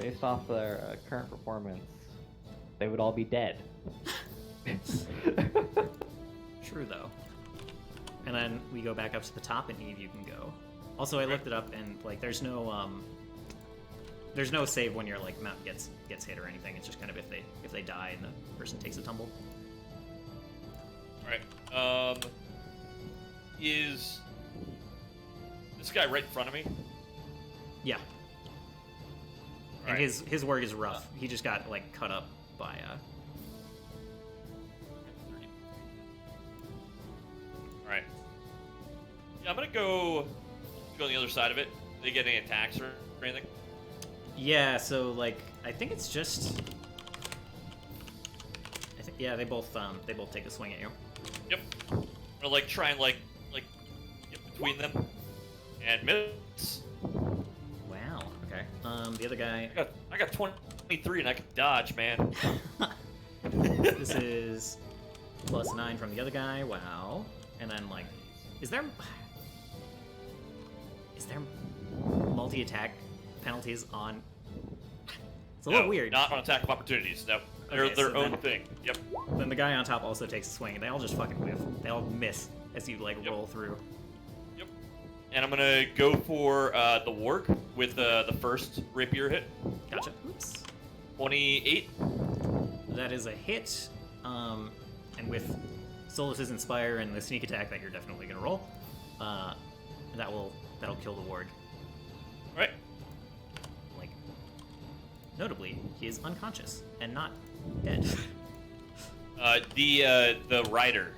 Based off their current performance, they would all be dead. True, though. And then we go back up to the top, and Eve, you can go. Also, I looked it up, and like, there's no save when your like mount gets hit or anything. It's just kind of if they die and the person takes a tumble. All right. Is this guy right in front of me? Yeah. And Right. his work is rough. He just got like cut up by All right. Yeah, I'm gonna go on the other side of it. They get any attacks or anything? Yeah, so like I think it's just yeah, they both take a swing at you. Yep. I'm gonna like try and like get between them and miss. Wow. Okay. The other guy. I got 23 and I can dodge, man. This is +9 from the other guy. Wow. And then like, is there multi-attack penalties on? It's a little weird. Not on attack of opportunities. No, they're Okay, their so own then- thing. Yep. Then the guy on top also takes a swing, and they all just fucking whiff. They all miss as you like roll through. Yep. And I'm gonna go for the warg with the first rapier hit. Gotcha. Oops. 28. That is a hit. And with Solus's Inspire and the sneak attack that you're definitely gonna roll, that'll kill the warg. All right. Like, notably, he is unconscious and not dead. The rider.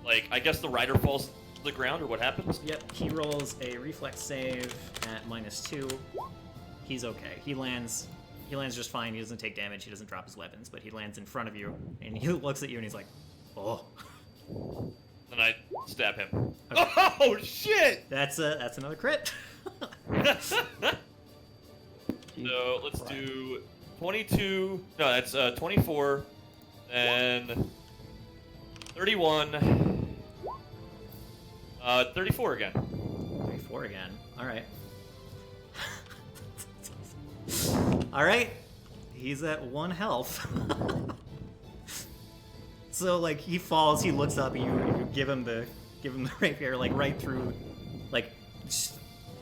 Like, I guess the rider falls to the ground, or what happens? Yep, he rolls a reflex save at -2. He's okay. He lands just fine. He doesn't take damage. He doesn't drop his weapons, but he lands in front of you, and he looks at you, and he's like, "Oh." Then I stab him. Okay. Oh shit! That's another crit. So let's do 22. No, that's 24. And 31. 34 again. 34 again. All right. All right. He's at 1 health. So like he falls, he looks up, and you give him the rapier like right through, like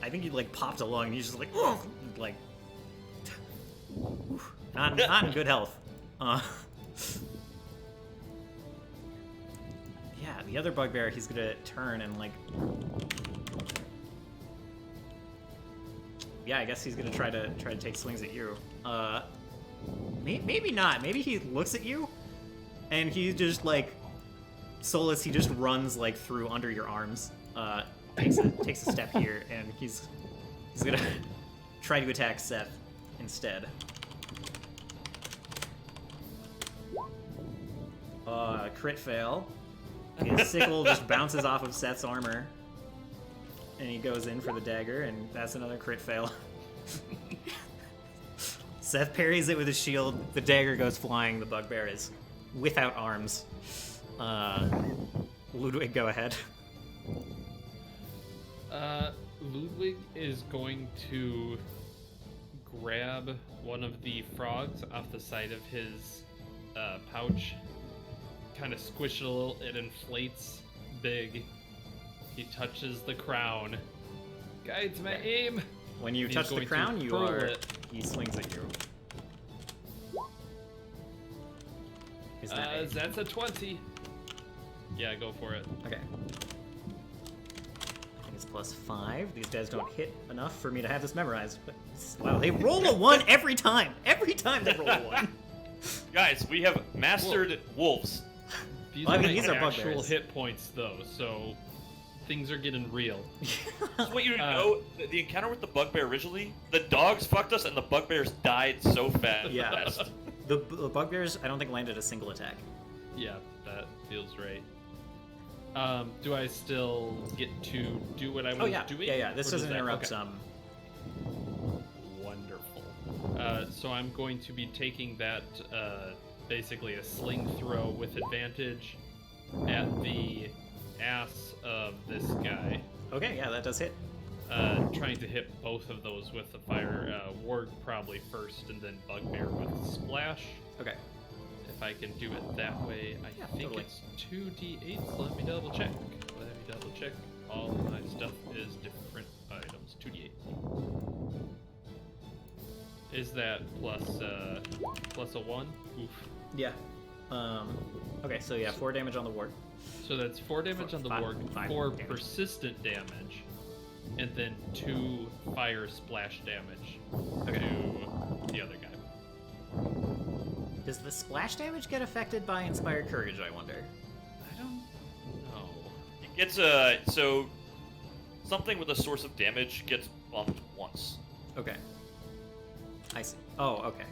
I think he like popped along, and he's just like, oh, like not in good health. Yeah, the other bugbear, he's gonna turn and like, yeah, I guess he's gonna try to take swings at you. Maybe not. Maybe he looks at you, and he just like Solus. He just runs like through under your arms. Takes a step here, and he's gonna try to attack Seth instead. Crit fail. His sickle just bounces off of Seth's armor, and he goes in for the dagger, and that's another crit fail. Seth parries it with his shield. The dagger goes flying. The bugbear is without arms. Ludwig, go ahead. Ludwig is going to grab one of the frogs off the side of his pouch, kind of squish it a little, it inflates big. He touches the crown, guides my aim. When you He's touch the going to crown, hurl it. he swings at you. Is that That's a 20. Yeah, go for it. okay? I think it's +5. These guys don't hit enough for me to have this memorized. But wow, they roll a 1 every time. Every time they roll a 1. Guys, we have mastered wolves. These Well, I are mean, my these are actual bugbears. hit points, though, so things are getting real. Just want you to know, the encounter with the bugbear originally, the dogs fucked us and the bugbears died so fast. Yeah. The bugbears, I don't think landed a single attack. Yeah, that feels right. Do I still get to do what I was doing? Yeah. This Or does doesn't that- interrupt. okay. Wonderful. So I'm going to be taking that, basically a sling throw with advantage at the ass of this guy. Okay, yeah, that does hit. trying to hit both of those with the fire. Warg probably first, and then Bugbear with Splash. Okay. If I can do it that way, I think totally. it's 2d8. Let me double check. All my stuff is different items. 2d8. Is that plus a 1? Oof. Yeah. Okay, so yeah, 4 damage on the ward. So that's 4 damage on the Five- Warg, five 4 damage. persistent damage, and then 2 fire splash damage Okay. to the other guy. Does the splash damage get affected by Inspired Courage, I wonder? I don't know. It gets so something with a source of damage gets bumped once. Okay. I see. Oh, okay.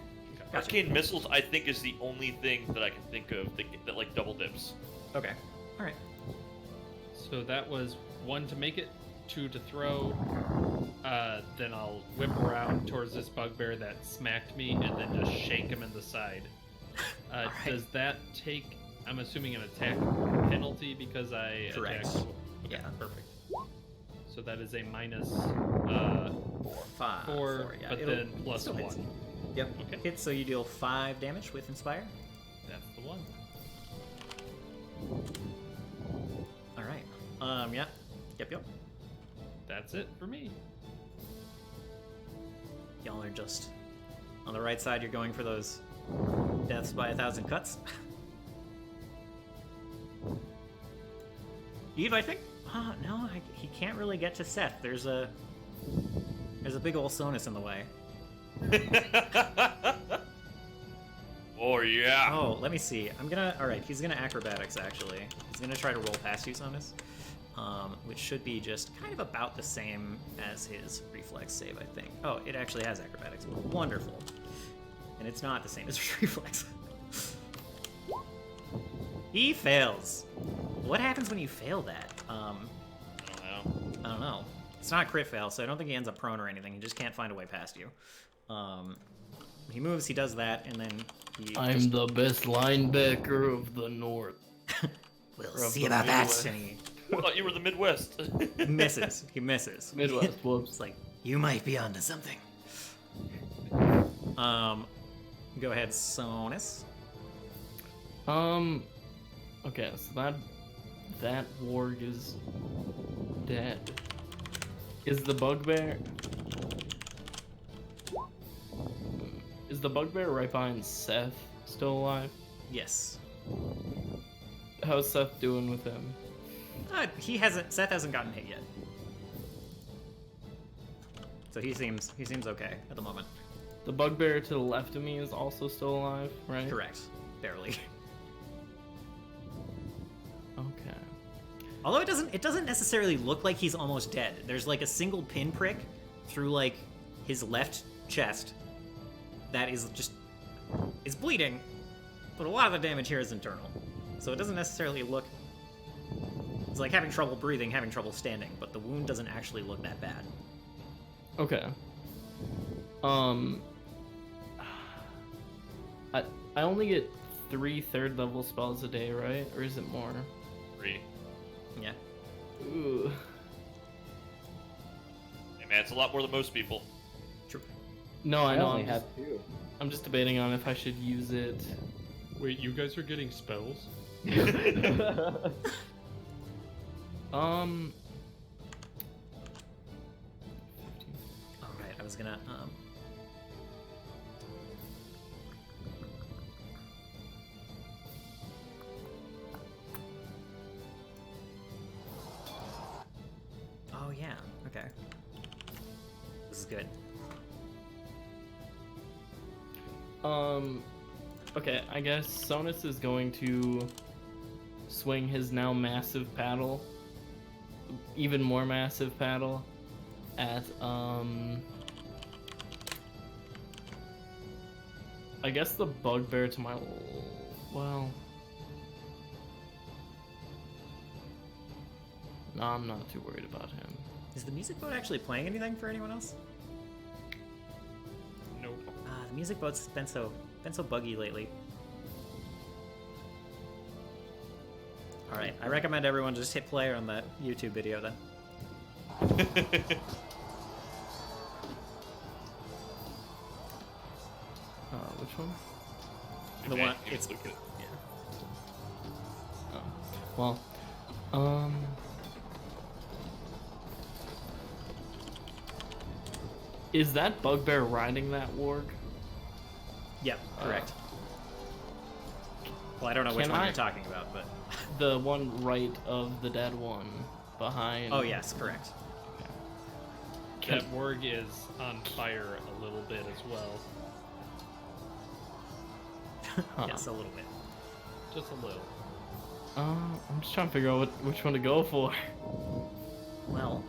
Gotcha. Arcane missiles, I think, is the only thing that I can think of that like double dips. Okay. Alright. So that was 1 to make it, 2 to throw. Then I'll whip around towards this bugbear that smacked me, and then just shake him in the side. Alright. Does that take? I'm assuming an attack penalty because I Correct. attacked. Okay, Yeah. perfect. So that is a minus 5. 4, yeah. but it'll- then plus still hits. 1. Yep. Okay. Hit, so you deal 5 damage with Inspire. That's the one. Alright. Yeah. Yep. That's it for me. Y'all are just... On the right side, you're going for those deaths by 1,000 cuts. Eve, I think... no, he can't really get to Seth. There's a big ol' Sonus in the way. Oh yeah. Oh, let me see. Alright, he's gonna acrobatics, actually. He's gonna try to roll past you, Sonus. Which should be just kind of about the same as his reflex save, I think. Oh, it actually has acrobatics. Wonderful. And it's not the same as reflex. He fails. What happens when you fail that? I don't know. I don't know. It's not a crit fail, so I don't think he ends up prone or anything. He just can't find a way past you. He moves, he does that, and then he... I'm the best linebacker of the North. We'll From see the about that. Midwest. And he I thought you were the Midwest. misses. He misses. Midwest, whoops. It's like, you might be onto something. Go ahead, Sonus. Okay, so that warg is dead. Is the bugbear right behind Seth still alive? Yes. How's Seth doing with him? Seth hasn't gotten hit yet. So he seems okay at the moment. The bugbear to the left of me is also still alive, right? Correct. Barely. Okay. Although it doesn't necessarily look like he's almost dead. There's like a single pinprick through like his left chest that is bleeding, but a lot of the damage here is internal. So it doesn't necessarily look... It's like having trouble breathing, having trouble standing, but the wound doesn't actually look that bad. Okay. I only get 3 third level spells a day, right? Or is it more? 3. Yeah. Ooh. Hey man, it's a lot more than most people. True. No, I know. only I'm have just, 2. I'm just debating on if I should use it. Wait, you guys are getting spells? Alright, I was gonna, Oh, yeah. Okay. This is good. Okay, I guess Sonus is going to swing his now massive paddle, even more massive paddle, at, I guess the bugbear to my, well, no, I'm not too worried about him. Is the music boat actually playing anything for anyone else? Nope. The music boat's been so buggy lately. Alright, I recommend everyone just hit play on that YouTube video then. Which one? The Okay, one. give me It's a look at it. yeah. Oh. Well, is that bugbear riding that warg? Yep, correct. Well, I don't know which Can one I- you're talking about, but The one right of the dead one behind. oh yes, correct. That warg is on fire a little bit as well. Huh. Yes, a little bit. Just a little. I'm just trying to figure out which one to go for. Well,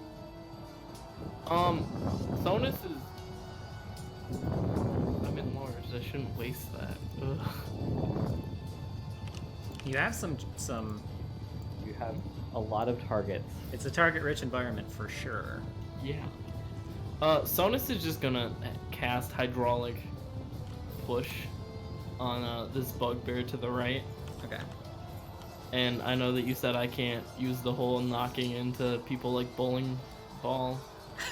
Sonus is. I'm in large. I shouldn't waste that. Ugh. you have some. You have a lot of targets. It's a target-rich environment for sure. Yeah. Sonus is just gonna cast hydraulic push on this bugbear to the right. Okay. And I know that you said I can't use the whole knocking into people like bowling ball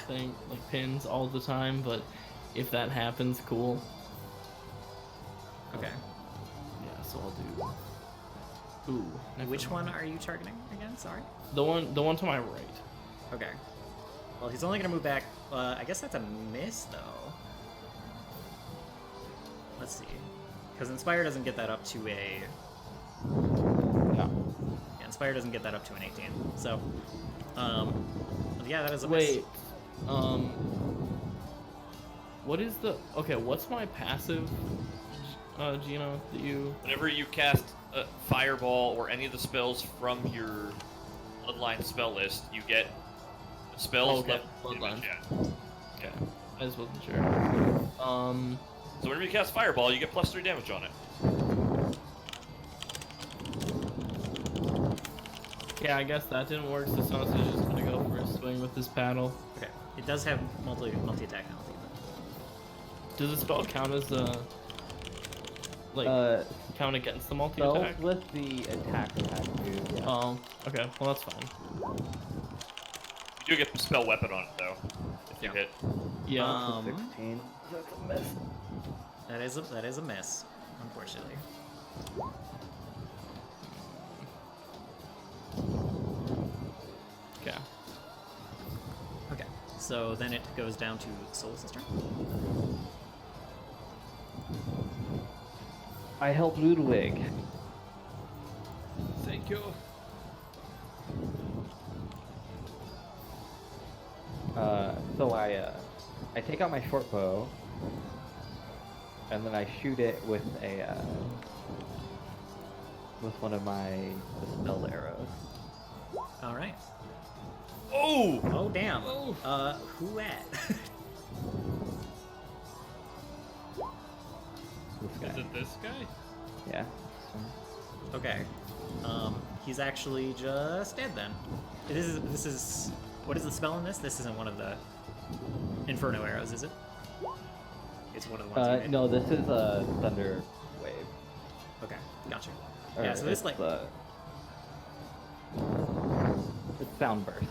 thing, like pins all the time, but if that happens, cool. Okay. Yeah, so I'll do. Ooh. never Which mind. one are you targeting again? Sorry. The one to my right. Okay. Well, he's only gonna move back. I guess that's a miss, though. Let's see. Because Inspire doesn't get that up to a. Yeah. Yeah, Inspire doesn't get that up to an 18. So, yeah, that is a miss. Wait. What is the? Okay, what's my passive, Gino? That you? Whenever you cast Fireball or any of the spells from your Bloodline spell list, you get spells Okay, level Bloodline. Yeah. Okay, I just wasn't sure. So whenever you cast Fireball, you get +3 damage on it. Yeah, I guess that didn't work. So Sonus is just gonna go for a swing with his paddle. Okay. It does have multi-attack penalty. Does the spell count as like count against the multi Spells attack? with the attack too. Yeah. Oh, okay. Well, that's fine. You do get spell weapon on it though, if you Yeah. hit. Yeah. 16. That's a miss. That is a miss, unfortunately. Okay. Okay. So then it goes down to Soul Sister. I help Ludwig. Thank you. So I take out my short bow, and then I shoot it with a with one of my dispelled arrows. All right. Oh! Oh damn. Oh. Who at? This guy. Is it this guy? Yeah. Okay. He's actually just dead then. This is what is the spell in this? This isn't one of the Inferno arrows, is it? It's one of the ones you made. No, this is a thunder wave. Okay, gotcha. Or Yeah, so this like it's sound burst.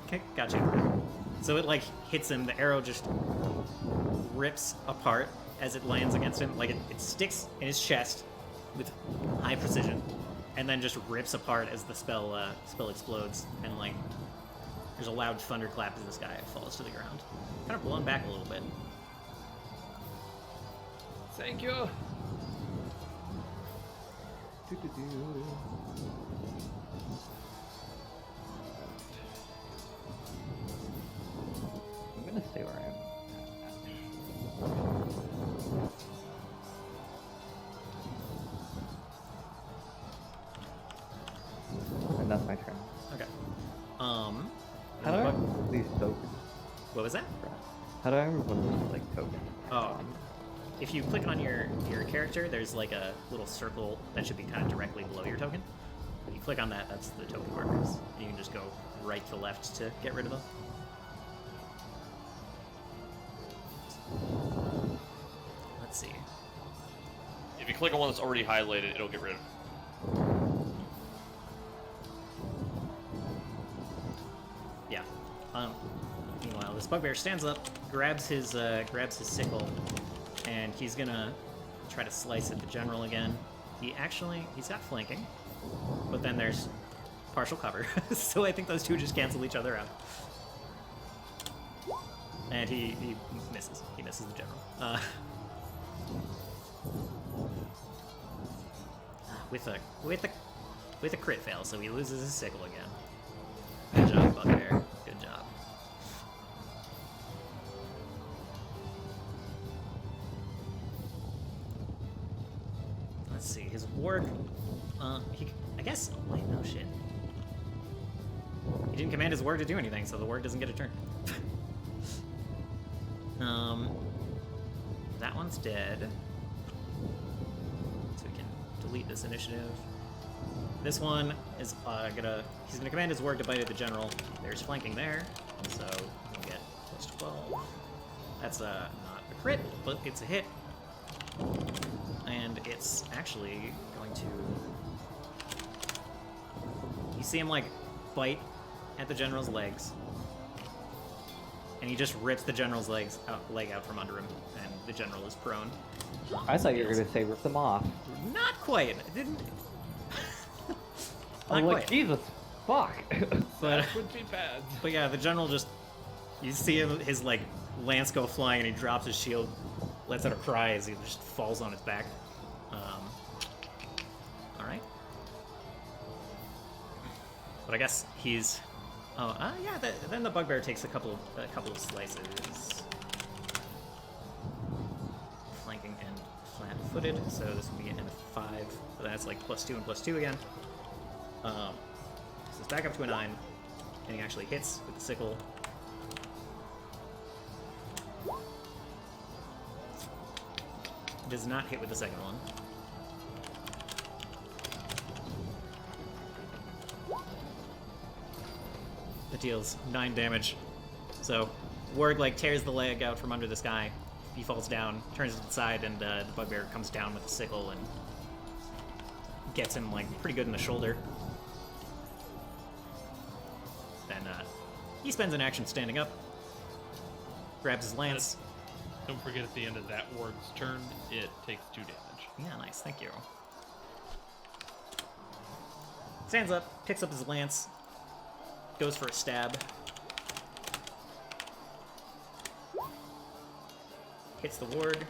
okay, gotcha. So it like hits him. The arrow just rips apart as it lands against him. Like it sticks in his chest with high precision, and then just rips apart as the spell explodes. And like there's a loud thunderclap as this guy falls to the ground, kind of blown back a little bit. Thank you. I'm gonna stay where I am. And that's my turn. Okay. How do I remove these tokens? What was that? How do I remove one of those like tokens? Oh, if you click on your character, there's like a little circle that should be kind of directly below your token. When you click on that, that's the token markers. And you can just go right to left to get rid of them. Let's see. If you click on one that's already highlighted, it'll get rid of it. Yeah. Meanwhile, this bugbear stands up, grabs his sickle, and he's gonna try to slice at the general again. He's got flanking, but then there's partial cover, so I think those two just cancel each other out. And he misses. He misses the general. With a crit fail, so he loses his sickle again. Good job, bugbear. Good job. Let's see, his warg, I guess, wait, no shit. He didn't command his warg to do anything, so the warg doesn't get a turn. That one's dead. So we can delete this initiative. This one is he's gonna command his warg to bite at the general. There's flanking there, so we'll get +12. That's not a crit, but it's a hit. And it's actually going to... You see him, like, bite at the general's legs. And he just rips the general's leg out from under him, and the general is prone. I thought you were gonna say rip them off. Not quite. I didn't... I'm Not like, quite. Jesus, fuck. But, Would be bad. but yeah, the general just... You see his, like, lance go flying, and he drops his shield, lets out a cry as he just falls on his back. Alright. But I guess he's... yeah, then the bugbear takes a couple of slices. Flanking and flat-footed, so this will be an N5. So that's like +2 and +2 again. So it's back up to a 9, and he actually hits with the sickle. Does not hit with the second one. It deals 9 damage. So, Warg, like, tears the leg out from under this guy. He falls down, turns to the side, and the bugbear comes down with the sickle and gets him, like, pretty good in the shoulder. Then, he spends an action standing up, grabs his lance. Don't forget at the end of that warg's turn, it takes 2 damage. Yeah, nice, thank you. Stands up, picks up his lance, goes for a stab. Hits the warg.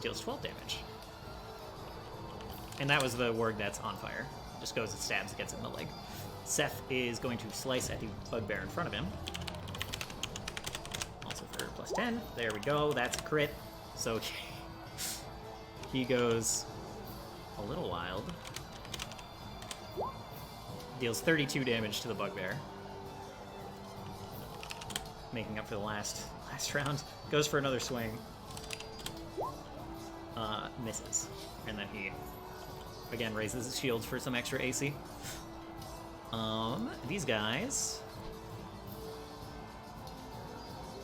Deals 12 damage. And that was the warg that's on fire. Just goes and stabs, gets it in the leg. Seth is going to slice at the bugbear in front of him. Also for +10. There we go, that's a crit. So he goes a little wild. Deals 32 damage to the bugbear. Making up for the last round. Goes for another swing. Misses. And then he, again, raises his shield for some extra AC. These guys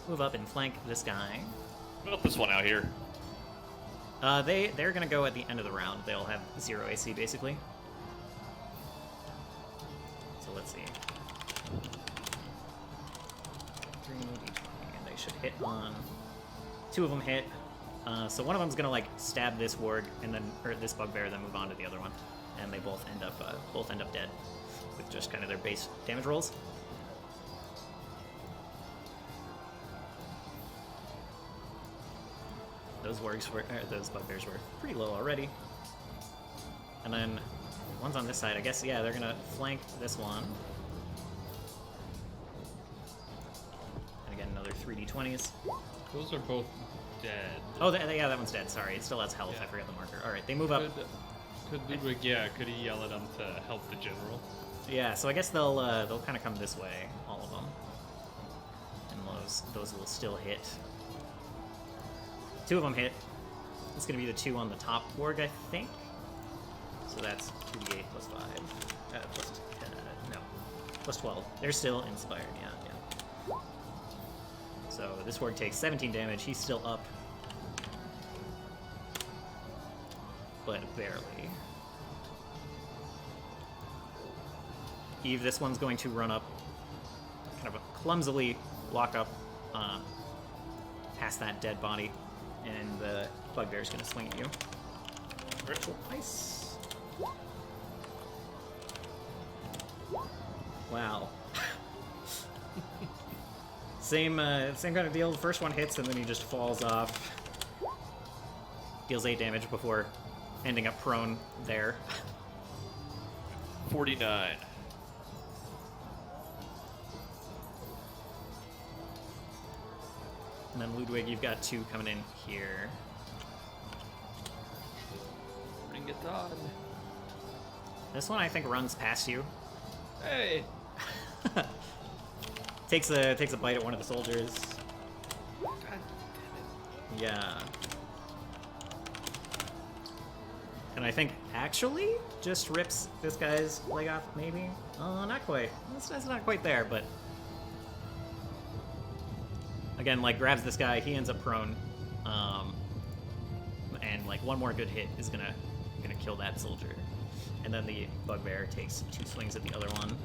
move up and flank this guy. What about this one out here? They're gonna go at the end of the round. They'll have 0 AC basically. So let's see. 3d20, and they should hit on. 2 of them hit. So one of them's gonna like stab this warg and then, or this bugbear, then move on to the other one, and they both end up dead with just kind of their base damage rolls. Those bugbears were pretty low already. And then one's on this side. I guess, yeah, they're gonna flank this one. And again, another 3d20s. Those are both dead. Oh, yeah, that one's dead. Sorry, it still has health. Yeah. I forgot the marker. All right, they move up. Could Ludwig, could he yell at them to help the general? Yeah, so I guess they'll kind of come this way, all of them. And those will still hit. 2 of them hit. It's gonna be the 2 on the top warg, I think. So that's 2d8 plus 5. Plus 12. They're still inspired, yeah. So this warg takes 17 damage. He's still up. But barely. Eve, this one's going to run up, kind of clumsily walk up past that dead body, and the bugbear's going to swing at you. Virtual ice. Wow. Same kind of deal. The first one hits, and then he just falls off. Deals 8 damage before ending up prone there. 49. And then Ludwig, you've got 2 coming in here. Bring it on. This one I think runs past you. Hey! Takes a bite at one of the soldiers. God damn it. Yeah. And I think actually just rips this guy's leg off, maybe? Not quite. That's not quite there, but... Again, like, grabs this guy, he ends up prone. And, like, one more good hit is gonna kill that soldier. And then the bugbear takes 2 swings at the other one.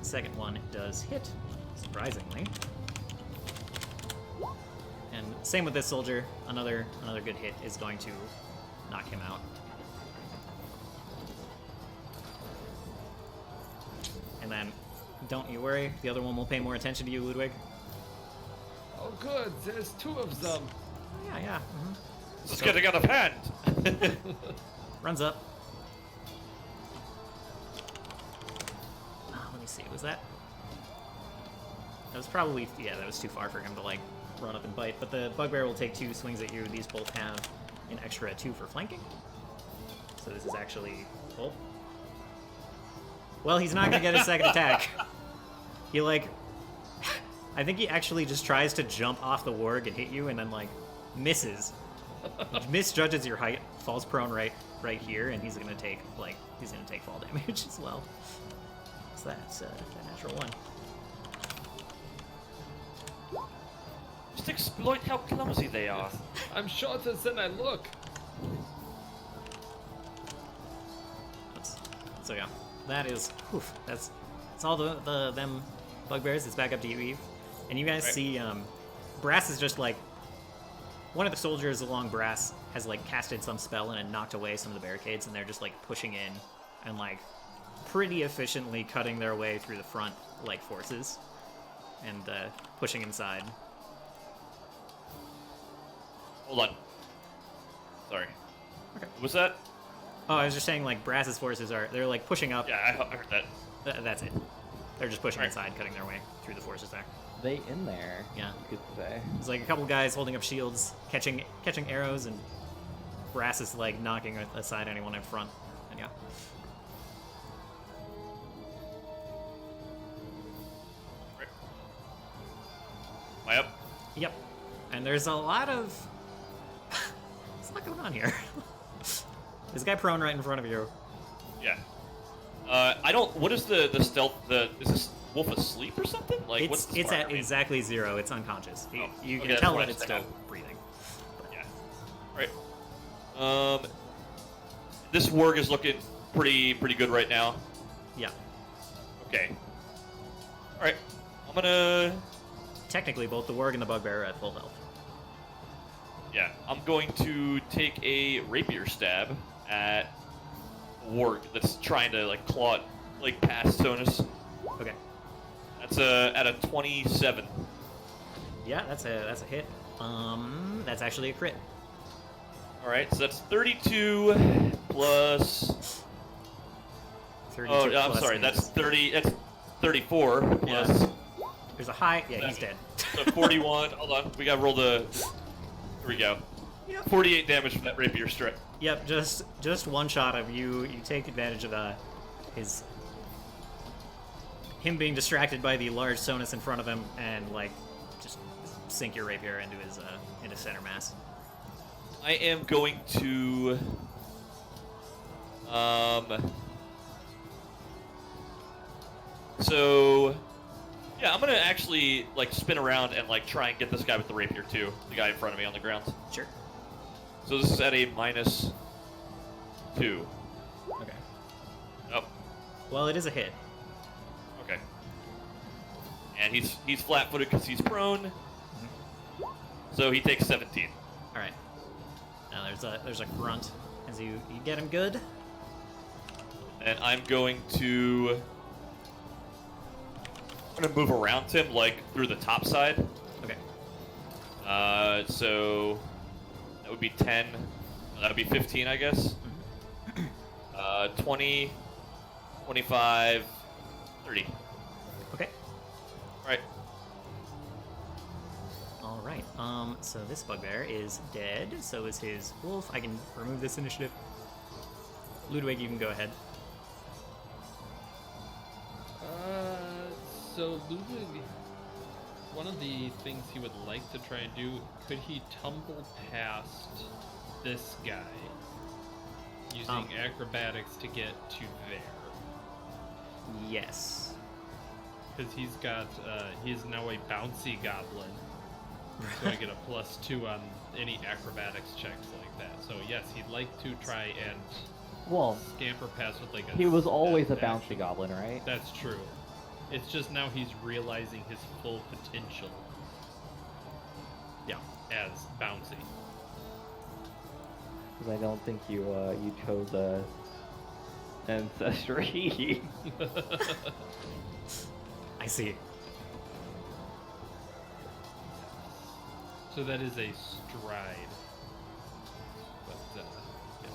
Second one does hit, surprisingly. And same with this soldier. Another good hit is going to knock him out. And then, don't you worry, the other one will pay more attention to you, Ludwig. Oh, good. There's 2 of them. Yeah. It's getting out of hand. Runs up. Let me see, was that? That was probably, yeah, that was too far for him to, like, run up and bite. But the bugbear will take 2 swings at you. These both have an extra 2 for flanking. So this is actually full. Well, he's not going to get his second attack. He, like... I think he actually just tries to jump off the warg and hit you and then, like, misses. Misjudges your height, falls prone right here, and he's going to take, like, fall damage as well. So that's a natural 1. Just exploit how clumsy they are. I'm shorter than I look. So yeah, that is, oof, that's all them bugbears. It's back up to you, Eve. And you guys see, Brass is just like, one of the soldiers along Brass has like casted some spell and had knocked away some of the barricades, and they're just like pushing in and like pretty efficiently cutting their way through the front like forces and pushing inside. Hold on. Sorry. Okay. Was that? Oh, I was just saying like Brass's forces they're like pushing up. Yeah, I heard that. That's it. They're just pushing Right. inside, cutting their way through the forces there. They in there. Yeah. You could say. There's like a couple guys holding up shields, catching arrows, and Brass is like knocking aside anyone in front. And yeah. Right. Am I up? Yep. And there's a lot of going on here. This guy prone right in front of you. Yeah. I don't. What is the stealth? Is this wolf asleep or something? Like what's the It's spark? at exactly 0. It's unconscious. Oh, You okay, can that's tell what that I it's said. still breathing. Yeah. Right. This warg is looking pretty good right now. Yeah. Okay. All right. I'm gonna. Technically, both the warg and the bugbear are at full health. Yeah. I'm going to take a rapier stab at a warg that's trying to like claw it, like past Sonus. Okay. That's at a 27. Yeah, that's a hit. That's actually a crit. All right. So that's 32 plus. 32 Oh, I'm plus sorry. is- That's 30. That's 34 Yeah. plus. There's a high. Yeah, he's dead. So 41. Hold on. We gotta roll the. Here we go. Yep. 48 damage from that rapier strike. Yep, just one shot of you. You take advantage of him being distracted by the large Sonus in front of him, and like just sink your rapier into his center mass. I am going to. So, yeah, I'm gonna actually like spin around and like try and get this guy with the rapier too. The guy in front of me on the ground. Sure. So this is at a minus 2. Okay. Oh, Well, it is a hit. okay. And he's flat-footed because he's prone. So he takes 17. All right. Now there's a grunt as you get him good. And I'm going to move around him like through the top side. Okay. So that would be 10. That would be 15, I guess. 20, 25, 30. Okay. All right. All right. So this bugbear is dead. So is his wolf. I can remove this initiative. Ludwig, you can go ahead. So Ludwig, one of the things he would like to try and do, could he tumble past this guy using acrobatics to get to there? Yes. Because he's got, he is now a bouncy goblin. So I get a +2 on any acrobatics checks like that. So yes, he'd like to try and Well, scamper past with like a... he was always a step bouncy action. goblin, right? That's true. It's just now he's realizing his full potential. Yeah. As bouncy. Because I don't think you chose ancestry. I see. So that is a stride. But yes,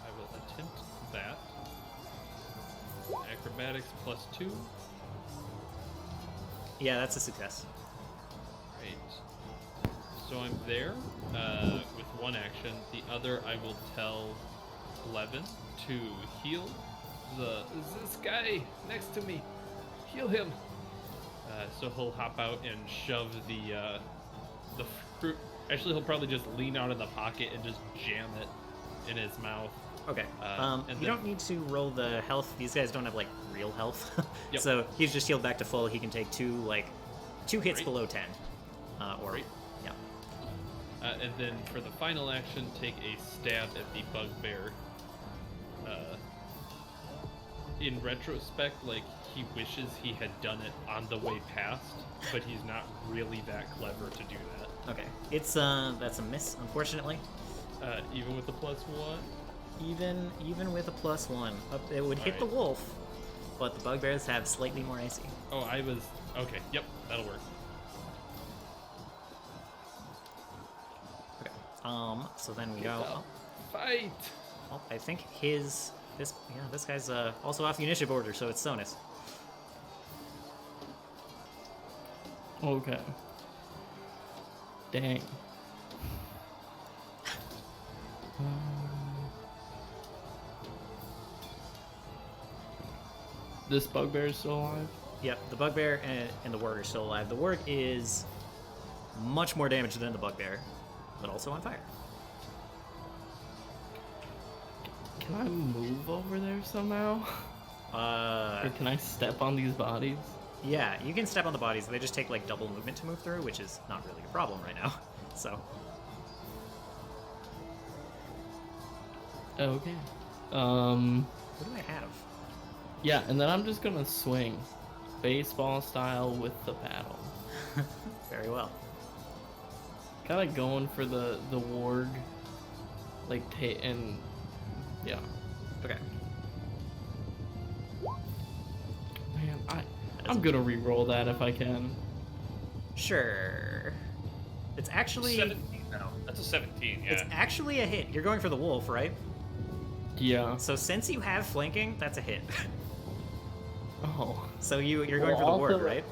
I will attempt that. Acrobatics +2. Yeah, that's a success. Right. So I'm there with one action. The other, I will tell Levin to heal this guy next to me. Heal him. So he'll hop out and shove the fruit. Actually, he'll probably just lean out of the pocket and just jam it in his mouth. Okay. And You then- don't need to roll the health. These guys don't have like real health. Yep. So he's just healed back to full. He can take two hits Great. below 10. Or Great. yeah. And then for the final action, take a stab at the bugbear. In retrospect, like, he wishes he had done it on the way past, but he's not really that clever to do that. Okay. It's that's a miss, unfortunately. Even with the +1. Even with a +1, it would hit the Alright. wolf, but the bugbears have slightly more AC. Oh, I was... Okay, yep, that'll work. Okay. So then we go. Oh, Fight! I think this guy's also off the initiative order, so it's Sonus. Okay. Dang. This bugbear is still alive? Yep, the bugbear and the warg are still alive. The warg is much more damaged than the bugbear, but also on fire. Can I move over there somehow? Or can I step on these bodies? Yeah, you can step on the bodies. They just take like double movement to move through, which is not really a problem right now. So Okay. what do I have? Yeah, and then I'm just gonna swing. Baseball style with the paddle. Very well. Kinda going for the warg. Like, and... Yeah. Okay. Man, I'm gonna re-roll that if I can. Sure. It's actually 17 now. That's a 17, yeah. it's actually a hit. You're going for the wolf, right? Yeah. So since you have flanking, that's a hit. Oh. So you're going Well, for the also, warg, right?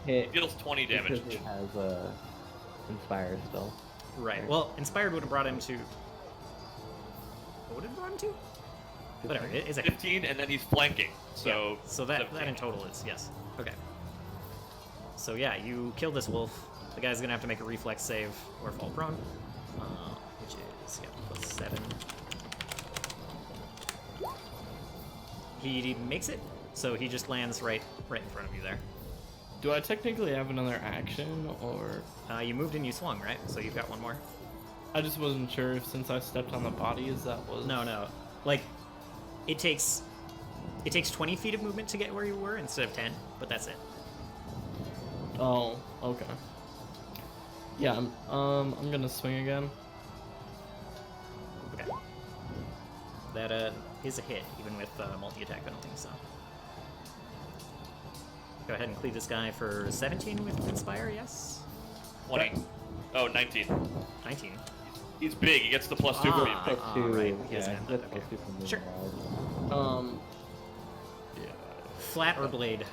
Hit Deals 20 damage. because it has Inspire still. Right. Well, inspired would have brought him to. What would it have brought him to? Whatever. It's a hit. 15, and then he's flanking. So, Yeah, so that 17. in total is yes. Okay. So yeah, you kill this wolf. The guy's gonna have to make a reflex save or fall prone, which is +7. He makes it, so he just lands right in front of you there. Do I technically have another action, or... You moved and you swung, right? So you've got one more. I just wasn't sure if since I stepped on the bodies that was... No. Like, it takes 20 feet of movement to get where you were instead of 10, but that's it. Oh, okay. Yeah, I'm gonna swing again. Okay. That is a hit, even with multi-attack penalty, so. Go ahead and cleave this guy for 17 with Inspire, yes? 20. Oh, 19. 19. He's big. He gets the +2 for being big. Plus 2, right, he yeah, doesn't have that's that, plus okay. 2 from moving Sure. wild. Yeah, Flat or blade?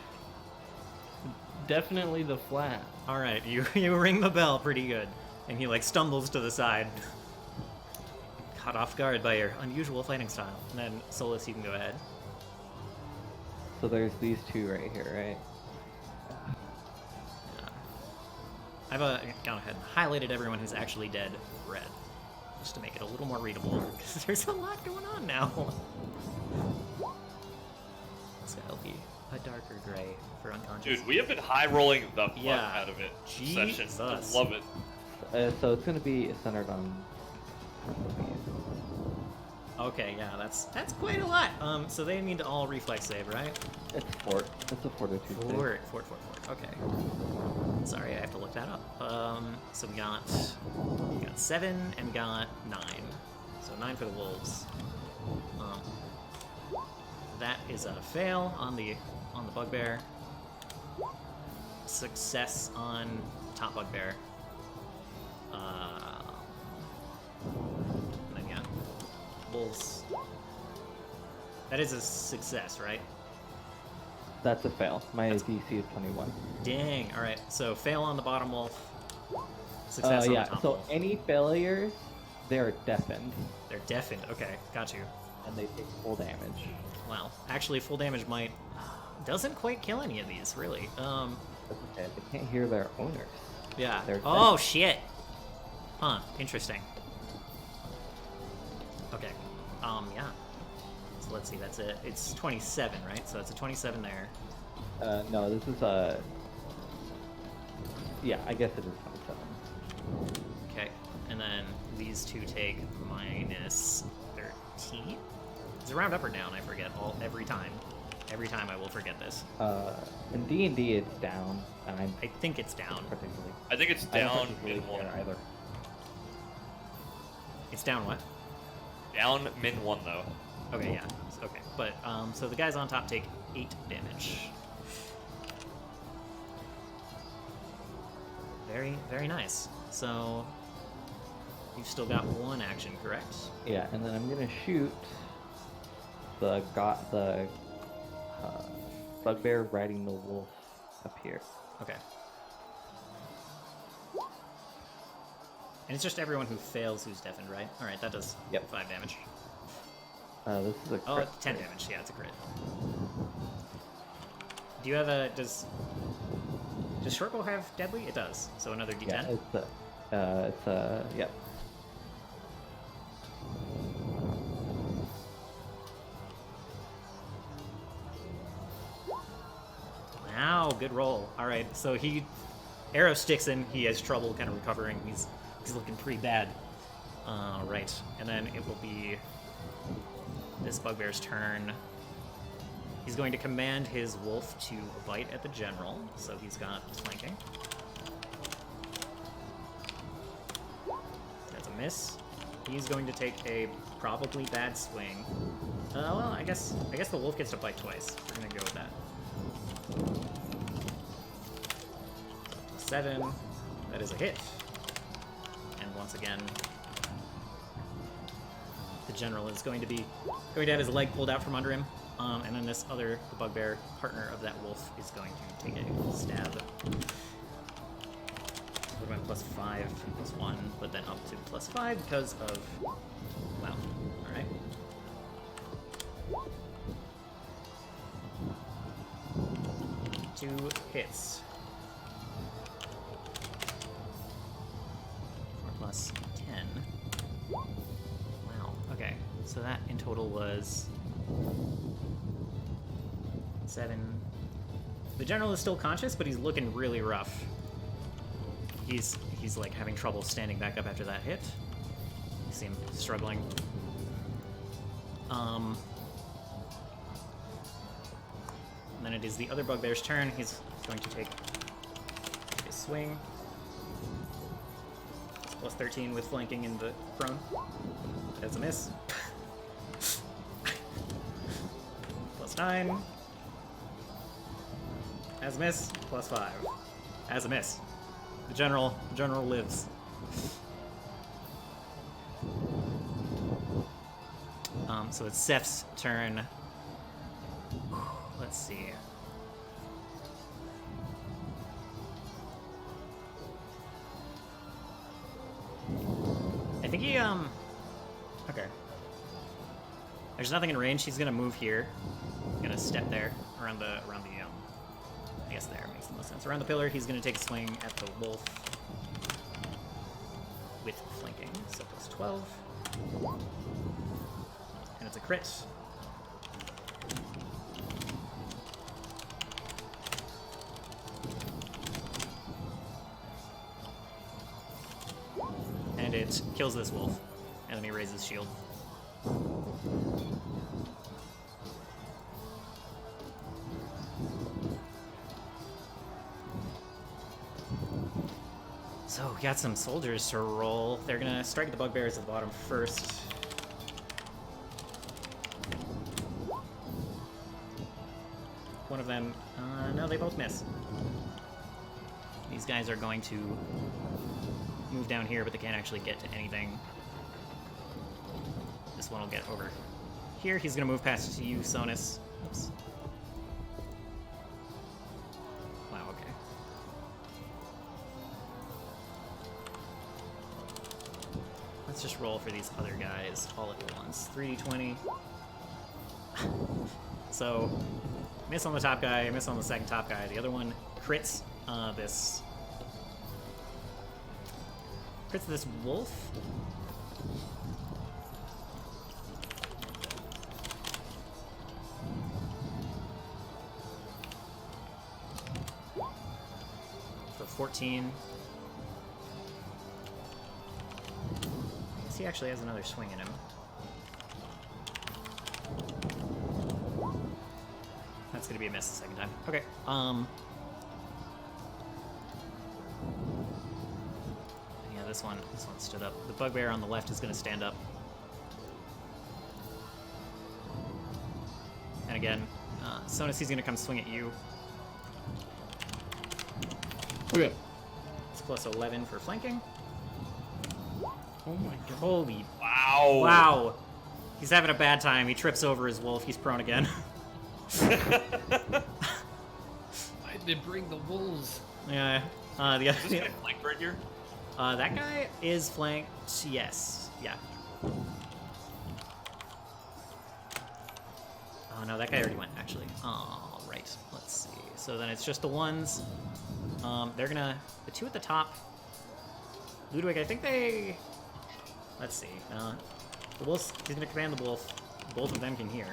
definitely the flat. Alright, you ring the bell pretty good. And he, like, stumbles to the side. Caught off guard by your unusual fighting style. And then, Solus, you can go ahead. So there's these two right here, right? I've gone ahead and highlighted everyone who's actually dead red, just to make it a little more readable, because there's a lot going on now. So it'll be a darker gray for unconscious. Dude, we have been high rolling the fuck Yeah. out of it this session. I Jesus. love it. So it's gonna be centered on these. Okay, yeah, that's quite a lot. So they need to all reflex save, right? It's fort. It's a fortitude save. Fort. Okay. Sorry, I have to look that up. So we got 7 and we got 9. So 9 for the wolves. That is a fail on the bugbear. Success on top bugbear. And then yeah, wolves. That is a success, right? That's a fail. My DC is 21. Dang. All right. So fail on the bottom wolf. Success on Yeah, the top so wolf. any failures, they're deafened, They're deafened. Okay, got you. and they take full damage. Wow. Actually, full damage doesn't quite kill any of these, really. That's okay. They can't hear their owners. Yeah. They're Oh dead. shit. Huh. Interesting. Okay. Yeah. So let's see. That's it. It's 27, right? So that's a 27 there. No, this is a... Yeah, I guess it is 27. Okay. And then these two take minus 13. Is it round up or down? I forget every time. Every time I will forget this. In D&D, it's down, and I think it's down. particularly... I think it's I don't down particularly min 1. care either. It's down what? Down min 1 though. Okay, yeah. Okay. But, so the guys on top take 8 damage. Very, very nice. So, you've still got one action, correct? Yeah, and then I'm gonna shoot the bugbear riding the wolf up here. Okay. And it's just everyone who fails who's deafened, right? Alright, that does Yep. 5 damage. This is a Oh, crit. 10 damage. Yeah, it's a crit. Do you have a... Does Shortbow have deadly? It does. So another d10? Yeah, yep. Wow, good roll. All right, so arrow sticks in. He has trouble kind of recovering. He's looking pretty bad. Right, and then it will be this bugbear's turn. He's going to command his wolf to bite at the general, so he's got flanking. That's a miss. He's going to take a probably bad swing. Well, I guess the wolf gets to bite twice. We're gonna go with that. 7. That is a hit. And once again, the general is going to have his leg pulled out from under him. And then the bugbear partner of that wolf is going to take a stab. Would have been +5, +1, but then up to +5 because of... Wow. Alright. Two hits. 4 + 10. Wow. Okay. So that in total was 7. The general is still conscious, but he's looking really rough. He's like having trouble standing back up after that hit. You see him struggling. And then it is the other bugbear's turn. He's going to take a swing. Plus 13 with flanking in the prone. That's a miss. Plus 9. As a miss. Plus 5. As a miss. The general lives. So it's Seth's turn. Let's see. I think he, okay. There's nothing in range. He's gonna move here. He's gonna step there, around the, I guess there makes the most sense. Around the pillar, he's gonna take a swing at the wolf with flanking, so plus 12. And it's a crit. And it kills this wolf. And then he raises shield. So we got some soldiers to roll. They're gonna strike the bugbears at the bottom first. One of them, no, they both miss. These guys are going to move down here, but they can't actually get to anything. This one will get over here. He's gonna move past to you, Sonus. Oops. Wow, okay. Let's just roll for these other guys all at once. 3d20. So, miss on the top guy, miss on the second top guy. The other one crits this wolf. For 14. I guess he actually has another swing in him. That's gonna be a miss the second time. Okay. Yeah, this one stood up. The bugbear on the left is gonna stand up. And again, Sonus, he's gonna come swing at you. Okay. It's plus 11 for flanking. Oh my god. Holy Wow. wow! He's having a bad time. He trips over his wolf. He's prone again. Why'd they bring the wolves? Yeah. The Is this guy flanked right here? that guy is flanked. Yes. Yeah. Oh no, that guy already went actually. All right. Let's see. So then it's just the ones. They're gonna the two at the top. Ludwig, I think they. Let's see. The wolf. He's gonna command the wolf. Both of them can hear.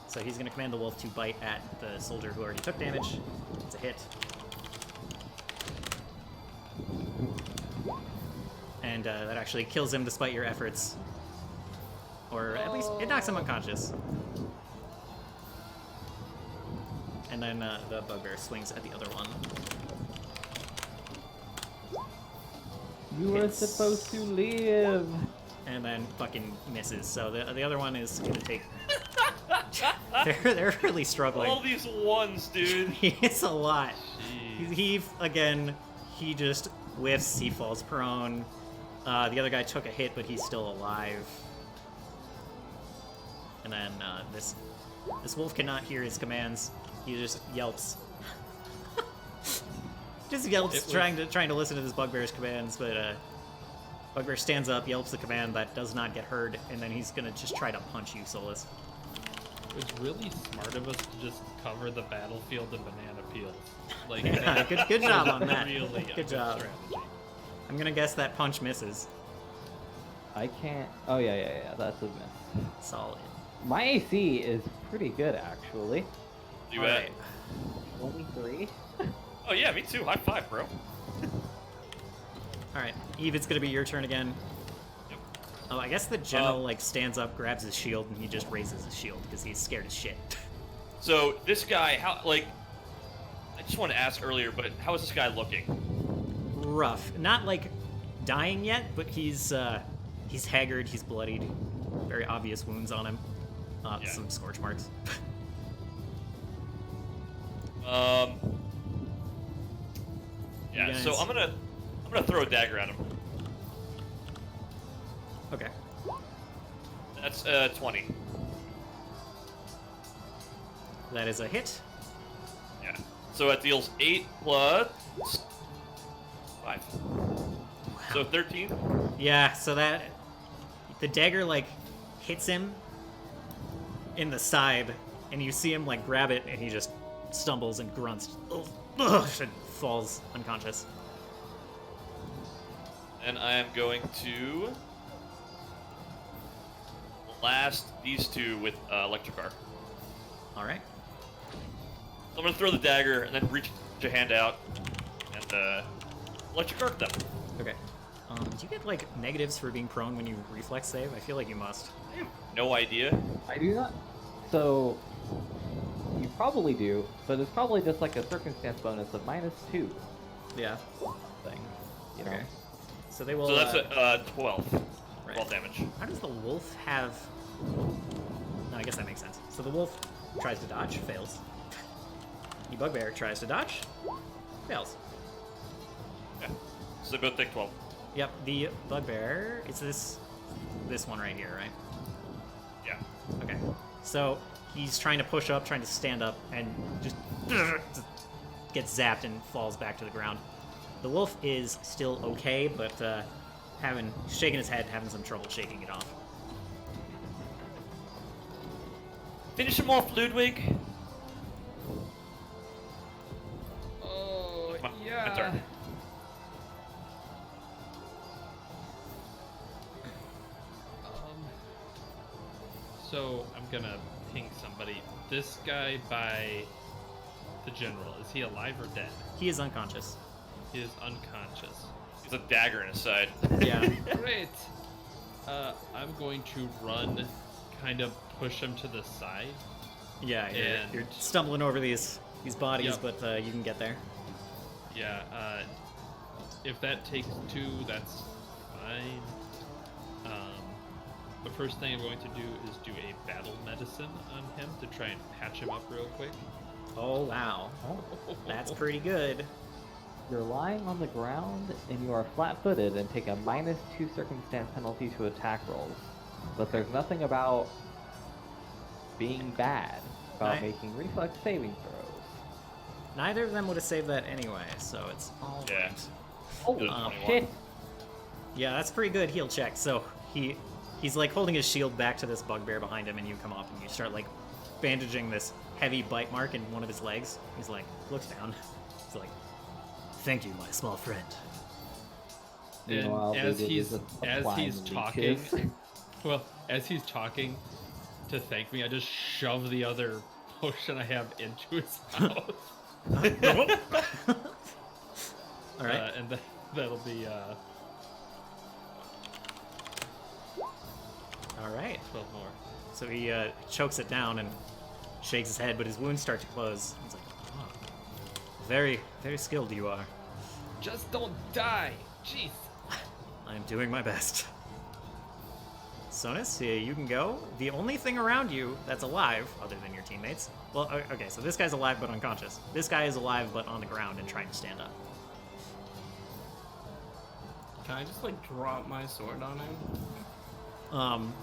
So he's gonna command the wolf to bite at the soldier who already took damage. It's a hit. And that actually kills him despite your efforts. Or at least it knocks him unconscious. And then the bugbear swings at the other one. You were Hits. supposed to live. And then fucking misses. So the other one is gonna take. they're really struggling. All these ones, dude. He hits a lot. Jeez. He just whiffs. He falls prone. The other guy took a hit, but he's still alive. And then this wolf cannot hear his commands. He just yelps. Just yelps, trying to listen to this bugbear's commands, but bugbear stands up, yelps the command that does not get heard, and then he's gonna just try to punch you, Solus. It was really smart of us to just cover the battlefield in banana peels. Like, Yeah, good job on that. Really Good job. strategy. I'm gonna guess that punch misses. I can't. Oh yeah. That's a miss. Solid. My AC is pretty good actually. You All bet. right. 23. Oh yeah, me too. High five, bro. All right, Eve, it's gonna be your turn again. Yep. Oh, I guess the general like stands up, grabs his shield, and he just raises his shield because he's scared as shit. So this guy, how like? I just wanted to ask earlier, but how is this guy looking? Rough. Not like dying yet, but he's haggard, he's bloodied. Very obvious wounds on him. Yeah. Some scorch marks. Yeah. You So guys- I'm gonna throw a dagger at him. Okay. That's 20. That is a hit. Yeah. So that deals 8 plus 5. So 13. Yeah, so that the dagger like hits him in the side, and you see him like grab it, and he just stumbles and grunts, and falls unconscious. And I am going to blast these two with electric arc. All right. So I'm gonna throw the dagger and then reach your hand out and electric arc them. Okay. Do you get like negatives for being prone when you reflex save? I feel like you must. I have no idea. I do not. So you probably do, but it's probably just like a circumstance bonus of -2 Yeah. thing. You know. Okay. So they will. So that's a 12. Right. 12 damage. How does the wolf have? No, I guess that makes sense. So the wolf tries to dodge, fails. The bugbear tries to dodge, fails. Okay. So they both take 12. Yep, the bugbear is this one right here, right? Yeah. Okay. So he's trying to push up, trying to stand up, and just gets zapped and falls back to the ground. The wolf is still okay, but shaking his head, having some trouble shaking it off. Finish him off, Ludwig. Oh, Come on, yeah. my turn. So I'm gonna ping somebody. This guy by the general, is he alive or dead? He is unconscious. He is unconscious. He's a dagger in his side. Yeah. Great. I'm going to run, kind of push him to the side. Yeah, And- you're stumbling over these bodies, Yep. but you can get there. Yeah. If that takes 2, that's fine. The first thing I'm going to do is do a battle medicine on him to try and patch him up real quick. Oh wow, Oh. that's pretty good. You're lying on the ground and you are flat-footed and take a -2 circumstance penalty to attack rolls. But there's nothing about being bad about Right. making reflex saving throws. Neither of them would have saved that anyway, so it's all Yeah. right. Oh, Good. shit! Yeah, that's a pretty good heal check. So he's like holding his shield back to this bugbear behind him, and you come up and you start like bandaging this heavy bite mark in one of his legs. He's like looks down. He's like, "Thank you, my small friend." Meanwhile, And as David he's is as applying he's leeches. talking, well, as he's talking to thank me, I just shove the other potion I have into his mouth. All right. And that'll be All right. 12 more. So he chokes it down and shakes his head, but his wounds start to close. He's like, "Oh, very, very skilled you are. Just don't die. Jeez. I am doing my best." Sonus, you can go. The only thing around you that's alive, other than your teammates, well, okay, so this guy's alive but unconscious. This guy is alive but on the ground and trying to stand up. Can I just like drop my sword on him? Um,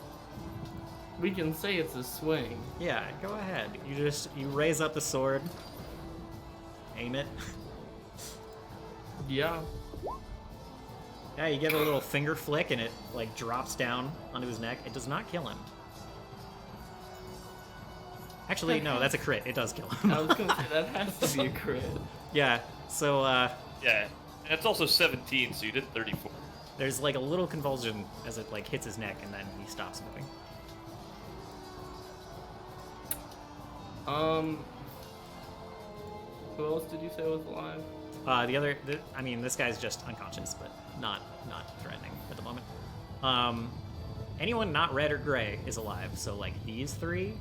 We can say it's a swing. yeah, go ahead. You raise up the sword, aim it. Yeah. Yeah, you get a little finger flick and it like drops down onto his neck. It does not kill him. Actually, no, that's a crit. It does kill him. I was gonna say that has to be a crit. Yeah, so Yeah. And it's also 17, so you did 34. there's like a little convulsion as it like hits his neck and then he stops moving. Who else did you say was alive? I mean, this guy's just unconscious, but not threatening at the moment. anyone not red or gray is alive. So like these three,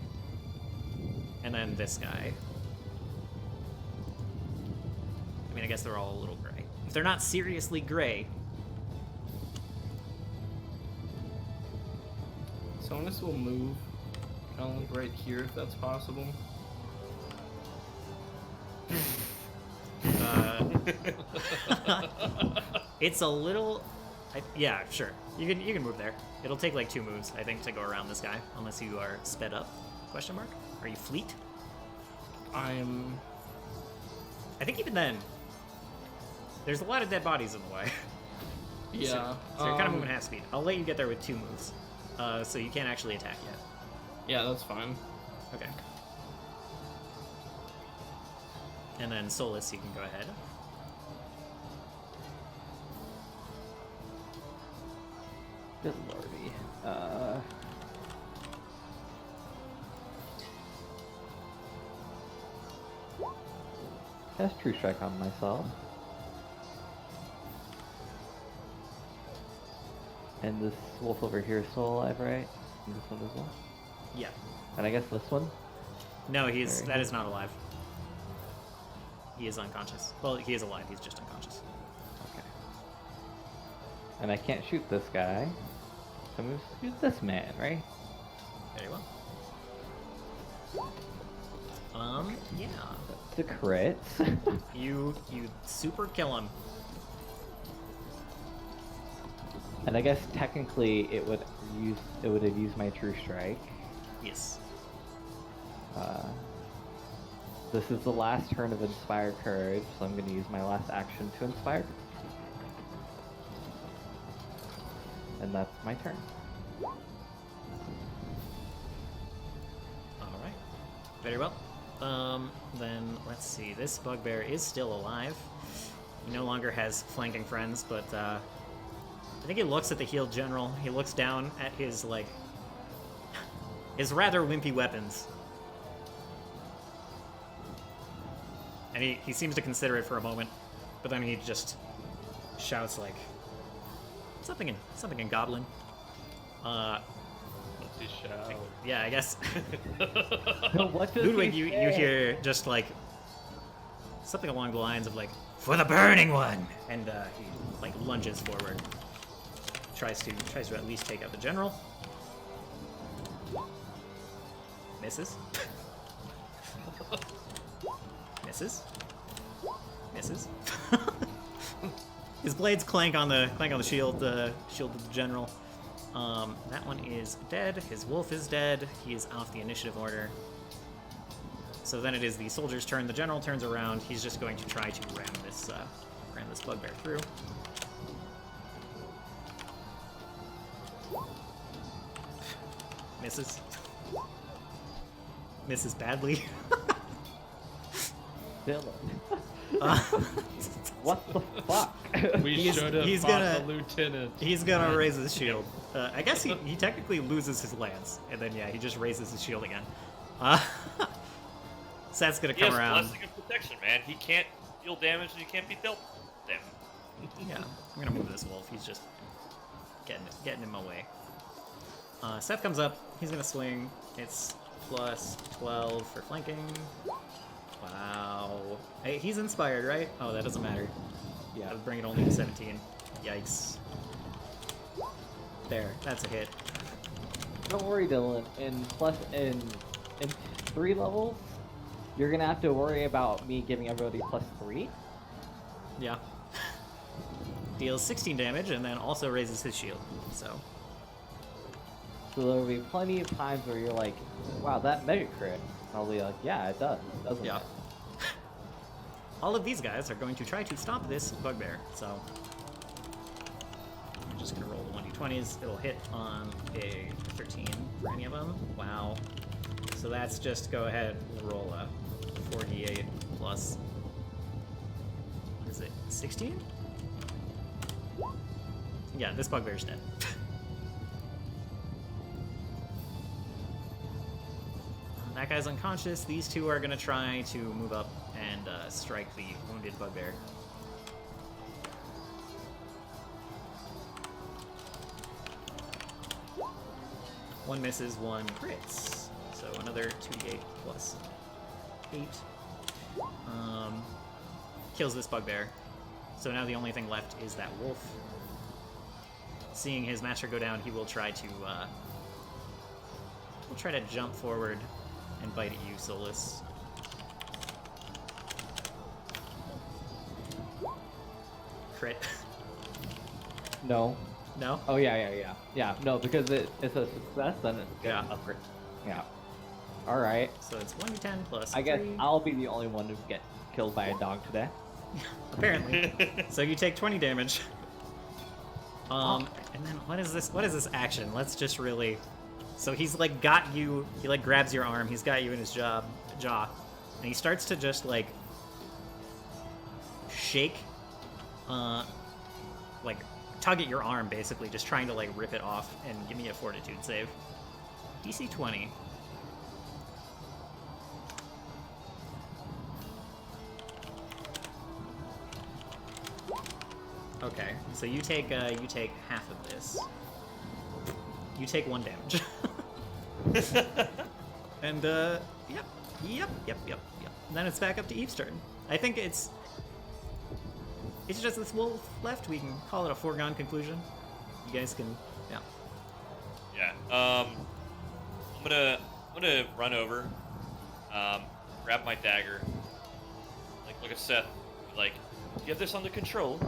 and then this guy. I mean, I guess they're all a little gray. If they're not seriously gray, Sonus will move kind of like right here if that's possible. it's a little. Yeah, sure. You can move there. It'll take like 2 moves, I think, to go around this guy, unless you are sped up. Question mark? Are you fleet? I think even then, there's a lot of dead bodies in the way. Yeah. So you're kind of moving half speed. I'll let you get there with 2 moves. So you can't actually attack yet. Yeah, that's fine. Okay. And then Solus, you can go ahead. Good lordy. Cast True Strike on myself. And this wolf over here is still alive, right? And this one as well? Yeah. And I guess this one? No, that Very is not alive. He is unconscious. Well, he is alive, he's just unconscious. Okay. And I can't shoot this guy. So I'm gonna shoot this man, right? Very well. Yeah. The crits. You super kill him. And I guess technically it would have used my True Strike. Yes. This is the last turn of Inspire Courage, so I'm going to use my last action to Inspire. And that's my turn. Alright. Very well. Then let's see. This bugbear is still alive. He no longer has flanking friends, but I think he looks at the healed general. He looks down at his his rather wimpy weapons. And he seems to consider it for a moment, but then he just shouts like something in Goblin. What's his shout? Yeah, I guess. What does Ludwig, he you say? hear just like something along the lines of like "for the burning one," and he like lunges forward, tries to at least take out the general. Misses. Misses. Misses. His blades clank on the shield, shield of the general. That one is dead. His wolf is dead. He is off the initiative order. So then it is the soldier's turn. The general turns around. He's just going to try to ram this bugbear through. Misses. Misses badly. Dylan. Uh, What the fuck? We He's- should have he's fought gonna- the lieutenant. He's gonna raise his shield. I guess he technically loses his lance, and then yeah, he just raises his shield again. Seth's gonna He come has around. Blessing of Protection, man. He can't deal damage and he can't be dealt damage. Yeah, I'm gonna move this wolf. He's just getting in my way. Seth comes up. He's gonna swing. It's plus 12 for flanking. Wow. Hey, he's inspired, right? Oh, that doesn't matter. Yeah. That would bring it only to 17. Yikes. There, that's a hit. Don't worry, Dylan. In 3 levels, you're gonna have to worry about me giving everybody +3. Yeah. Deals 16 damage and then also raises his shield. So So there'll be plenty of times where you're like, wow, that mega crit. I'll be like, yeah, it does. Doesn't yeah. it? All of these guys are going to try to stop this bugbear. So I'm just gonna roll the 1d20s. It'll hit on a 13 for any of them. Wow. So that's just go ahead and roll a 4d8 plus. What is it? 16? Yeah, this bugbear's dead. That guy's unconscious. These two are gonna try to move up and strike the wounded bugbear. 1 misses, 1 crits. So another 2d8 plus 8. Kills this bugbear. So now the only thing left is that wolf. Seeing his master go down, he will try to jump forward and bite at you, Solus. Crit. No. No? Oh yeah. No, because it's a success, then it's Yeah. a crit. Yeah. All right. So it's 1d10 plus I guess 3. I'll be the only one to get killed by a dog today. Apparently. So you take 20 damage. And then what is this action? Let's just really... So he's like got you, he like grabs your arm, he's got you in his jaw, and he starts to just like shake, like tug at your arm basically, just trying to like rip it off, and give me a fortitude save. DC 20. Okay, so you take half of this. You take 1 damage. And yep. Then it's back up to Eve's turn. I think it's just this wolf left. We can call it a foregone conclusion. You guys can, yeah. Yeah. I'm gonna run over, grab my dagger, like look at Seth, like, do you have this under control?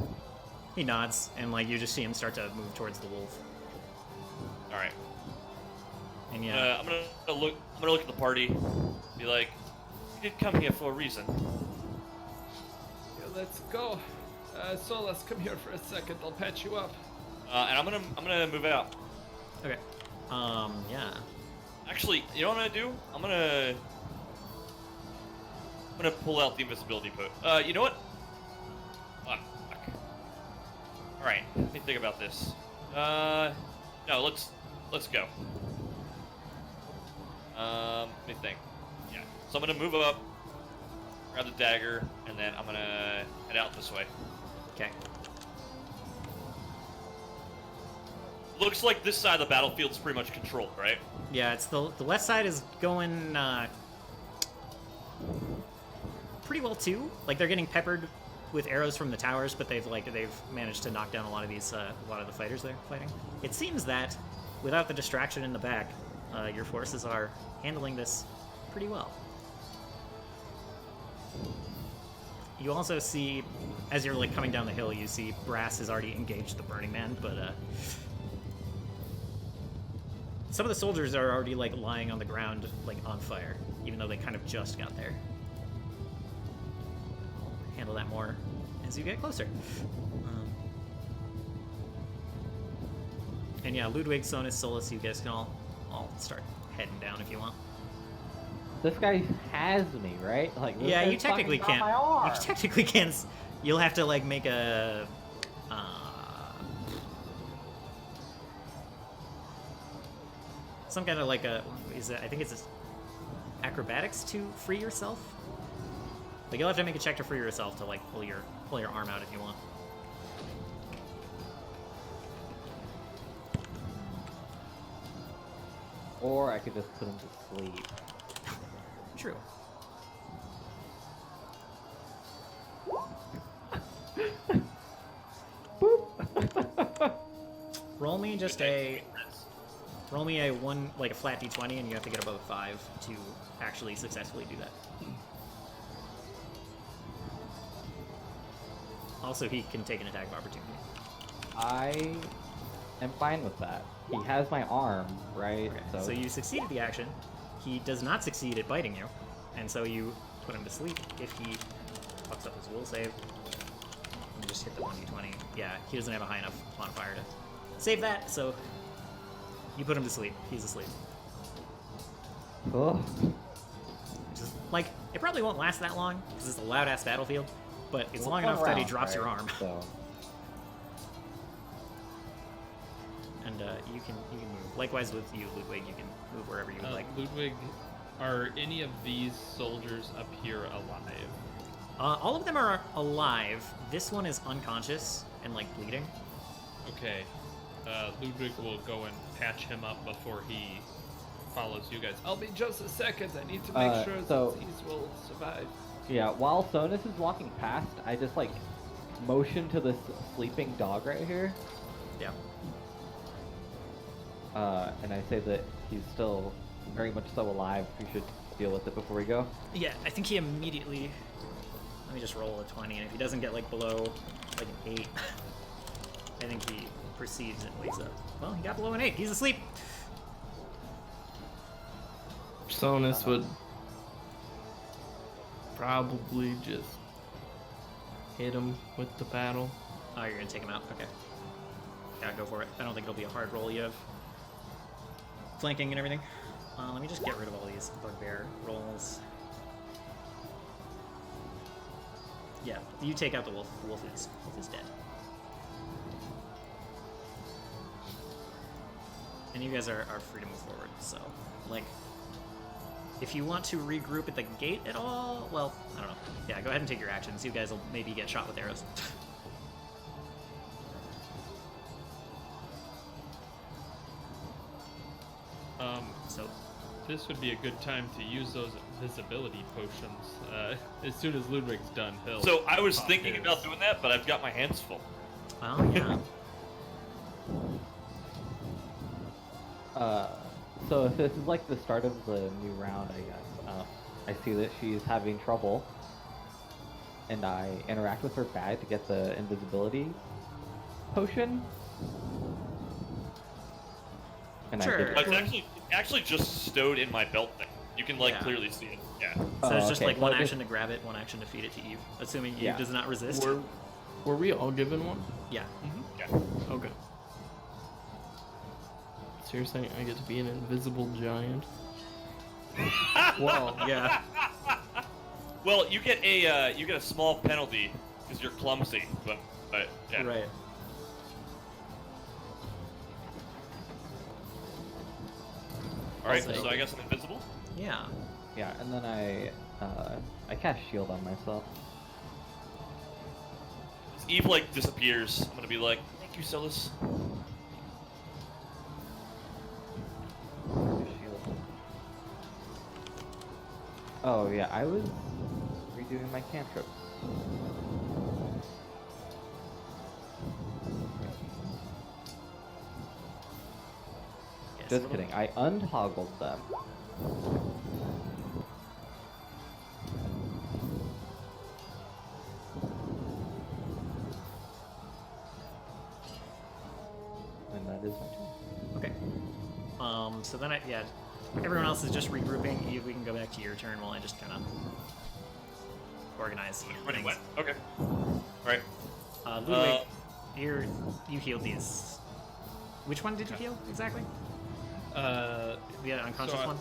He nods, and like you just see him start to move towards the wolf. All right. And yeah, I'm gonna look at the party, be like, you did come here for a reason. Yeah, let's go. Solus, come here for a second. I'll patch you up. And I'm gonna move out. okay. Yeah. Actually, you know what I'm gonna do? I'm gonna pull out the invisibility potion. You know what? Fuck. All right. Let me think about this. No, let's go. Let me think. Yeah. So I'm gonna move up, grab the dagger, and then I'm gonna head out this way. Okay. Looks like this side of the battlefield's pretty much controlled, right? Yeah, it's the left side is going pretty well too. Like they're getting peppered with arrows from the towers, but they've managed to knock down a lot of the fighters they're fighting. It seems that without the distraction in the back, your forces are handling this pretty well. You also see, as you're like coming down the hill, you see Brass has already engaged the Burning Man, but some of the soldiers are already like lying on the ground, like on fire, even though they kind of just got there. I'll handle that more as you get closer. And yeah, Ludwig, Sonus, Solus, you guys can all start heading down if you want. This guy has me, right? Like, this Yeah, guy's you technically fucking got can't. my arm. You technically can't. You'll have to like make a. Some kind of like a. I think it's acrobatics to free yourself. Like you'll have to make a check to free yourself to like pull your arm out if you want. Or I could just put him to sleep. True. Roll me roll me a flat d20, and you have to get above 5 to actually successfully do that. Also, he can take an attack of opportunity. I am fine with that. He has my arm, right? Okay. So you succeeded the action. He does not succeed at biting you, and so you put him to sleep if he fucks up his will save. And just hit the 1d20. Yeah, he doesn't have a high enough modifier to save that, so you put him to sleep. He's asleep. Ugh. Just, like, it probably won't last that long, because it's a loud-ass battlefield, but it's Well, long one enough that he round, drops your right? arm. So. And you can move. Likewise with you, Ludwig, you can move wherever you would like. Ludwig, are any of these soldiers up here alive? All of them are alive. This one is unconscious and like bleeding. Okay. Ludwig will go and patch him up before he follows you guys. I'll be just a second. I need to make sure so- that these will survive. Yeah, while Sonus is walking past, I just like motion to this sleeping dog right here, Yeah. and I say that he's still very much so alive. We should deal with it before we go. Yeah, I think he immediately... Let me just roll a 20, and if he doesn't get, like, below, like, an 8, I think he proceeds and wakes up. Well, he got below an 8. He's asleep. Sonus would probably just hit him with the paddle. Oh, you're gonna take him out? Okay. Yeah, go for it. I don't think it'll be a hard roll. You have flanking and everything. Let me just get rid of all these bugbear rolls. Yeah, you take out the wolf. The wolf is dead. And you guys are free to move forward, so, like, if you want to regroup at the gate at all, well, I don't know. Yeah, go ahead and take your actions. You guys will maybe get shot with arrows. So, This would be a good time to use those invisibility potions. As soon as Ludwig's done, he'll... So I was pop thinking his. about doing that, but I've got my hands full. well, yeah. So if this is like the start of the new round, I guess, I see that she's having trouble, and I interact with her bag to get the invisibility potion. And Sure. I give it It's to her. actually just stowed in my belt thing. You can like Yeah. clearly see it. Yeah. So Oh, it's just okay, like so one I just- action to grab it, one action to feed it to Eve, assuming Eve Yeah. does not resist. Were we all given one? Yeah. Yeah. Okay. So you're saying I get to be an invisible giant? Well, yeah. Well, you get a small penalty because you're clumsy, but yeah. Right. All right, Also- so I guess I'm invisible. Yeah. Yeah, and then I cast shield on myself. As Eve like disappears, I'm gonna be like, "Thank you, Solus." Shield. Oh yeah, I was redoing my cantrips. Yes, Just little- kidding. I untoggled them. And that is my turn. Okay. So then yeah, everyone else is just regrouping. Eve, we can go back to your turn while I just kind of organize Running things. wet. Okay. All right. Ludwig, you healed these. Which one did you heal exactly? The unconscious So I- one?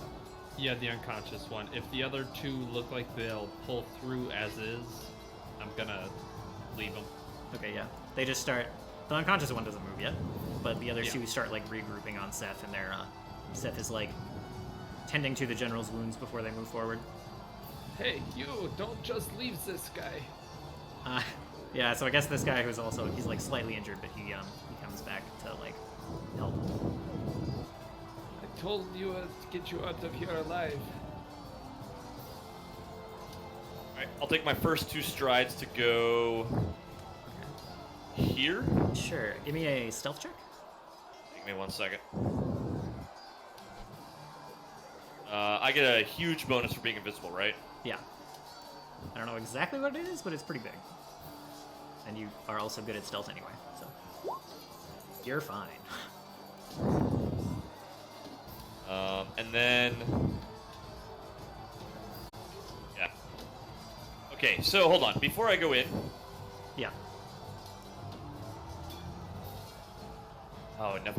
Yeah, the unconscious one. If the other two look like they'll pull through as is, I'm gonna leave them. Okay, yeah. They just start. The unconscious one doesn't move yet, but the other Yeah. two start like regrouping on Seth, and they're Seth is like tending to the general's wounds before they move forward. Hey, you! Don't just leave this guy. Yeah. So I guess this guy he's like slightly injured, but he comes back to like help. I told you to get you out of here alive. All right. I'll take my first 2 strides to go here. Sure. Give me a stealth check. Give me 1 second. I get a huge bonus for being invisible, right? Yeah. I don't know exactly what it is, but it's pretty big. And you are also good at stealth anyway, so you're fine. And then, yeah. Okay, so hold on. Before I go in, Yeah. oh, never